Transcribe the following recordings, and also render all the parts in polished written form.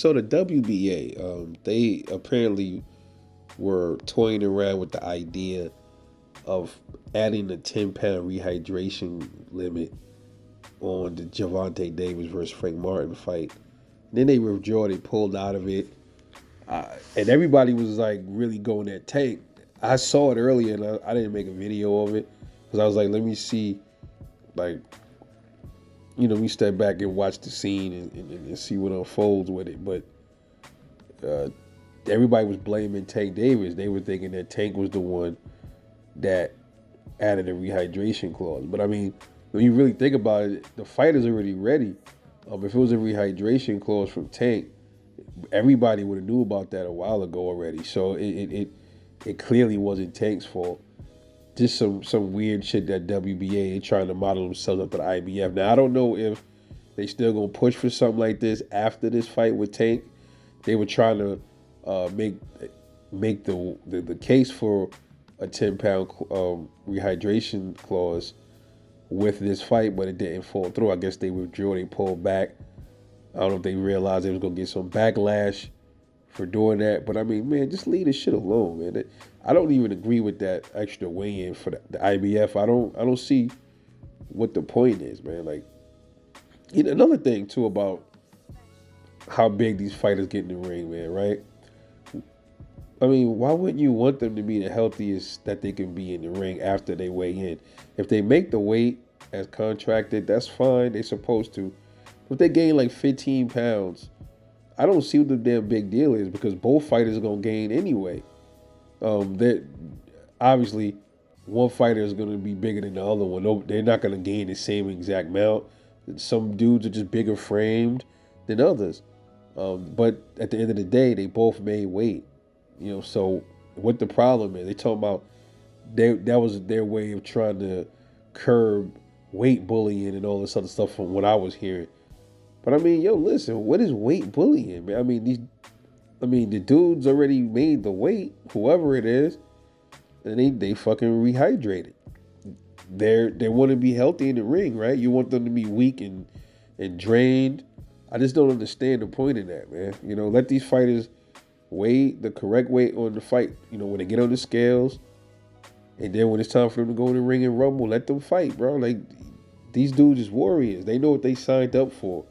So the WBA, they apparently were toying around with the idea of adding a 10-pound rehydration limit on the Javante Davis versus Frank Martin fight. Then they withdrew. They pulled out of it, and everybody was like really going at Tank. I saw it earlier, and I didn't make a video of it because I was like, let me see, like, we step back and watch the scene and see what unfolds with it. But uh, everybody was blaming Tank Davis. They were thinking that Tank was the one that added a rehydration clause. But I mean, when you really think about it, the fight is already ready. If it was a rehydration clause from Tank, everybody would have knew about that a while ago already. So it clearly wasn't Tank's fault. Just some weird shit that WBA trying to model themselves up to the IBF. Now I don't know if they still gonna push for something like this after this fight with Tank. They were trying to make the case for a 10-pound rehydration clause with this fight, but it didn't fall through. I guess they withdrew. They pulled back. I don't know if they realized they was gonna get some backlash for doing that. But I mean, man, just leave this shit alone, man. I don't even agree with that extra weigh-in for the IBF. I don't see what the point is, man. Like, another thing too about how big these fighters get in the ring, man, right? I mean, why wouldn't you want them to be the healthiest that they can be in the ring after they weigh in? If they make the weight as contracted, that's fine. They're supposed to. If they gain like 15 pounds, I don't see what the damn big deal is because both fighters are gonna gain anyway. That obviously one fighter is gonna be bigger than the other one. No, they're not gonna gain the same exact amount. Some dudes are just bigger framed than others. But at the end of the day, they both made weight. So what the problem is? They talking about that was their way of trying to curb weight bullying and all this other stuff from what I was hearing. But I mean, listen, what is weight bullying, man? The dudes already made the weight, whoever it is, and they fucking rehydrated. They want to be healthy in the ring, right? You want them to be weak and drained. I just don't understand the point of that, man. Let these fighters weigh the correct weight on the fight. When they get on the scales, and then when it's time for them to go in the ring and rumble, let them fight, bro. Like, these dudes is warriors. They know what they signed up for.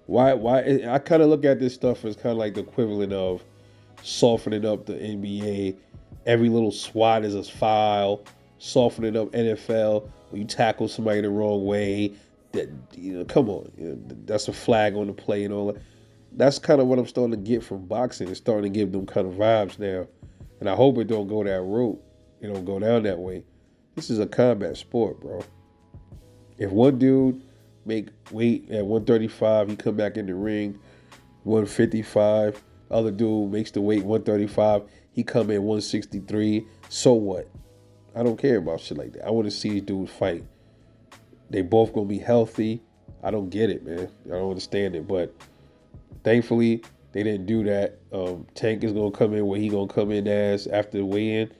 Why? I kind of look at this stuff as kind of like the equivalent of softening up the NBA. Every little swat is a foul. Softening up NFL when you tackle somebody the wrong way. That come on, that's a flag on the play and all that. That's kind of what I'm starting to get from boxing. It's starting to give them kind of vibes now, and I hope it don't go that route. It don't go down that way. This is a combat sport, bro. If one dude make weight at 135, he come back in the ring 155. Other dude makes the weight 135, he come in 163. So what? I don't care about shit like that. I want to see these dudes fight. They both gonna be healthy. I don't get it, man. I don't understand it, but thankfully they didn't do that. Tank is gonna come in where he gonna come in as after the weigh-in.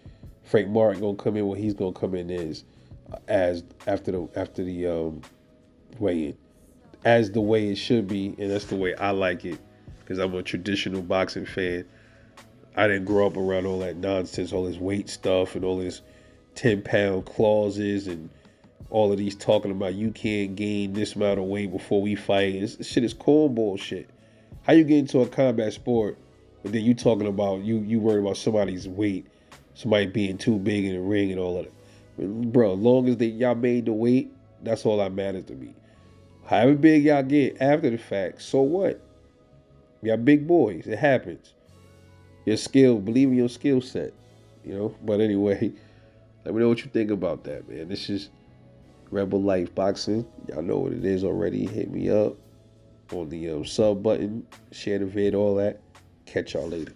Frank Martin gonna come in where he's gonna come in as after the weigh-in, as the way it should be, and that's the way I like it because I'm a traditional boxing fan. I didn't grow up around all that nonsense, all this weight stuff, and all this 10-pound clauses, and all of these talking about you can't gain this amount of weight before we fight. This shit is cornball shit. How you get into a combat sport, but then you talking about you worried about somebody's weight, somebody being too big in the ring and all of that. Bro, as long as y'all made the weight, that's all that matters to me. However big y'all get after the fact, so what? Y'all big boys. It happens. Your skill, believe in your skill set. But anyway, let me know what you think about that, man. This is Rebel Life Boxing. Y'all know what it is already. Hit me up on the sub button, share the vid, all that. Catch y'all later.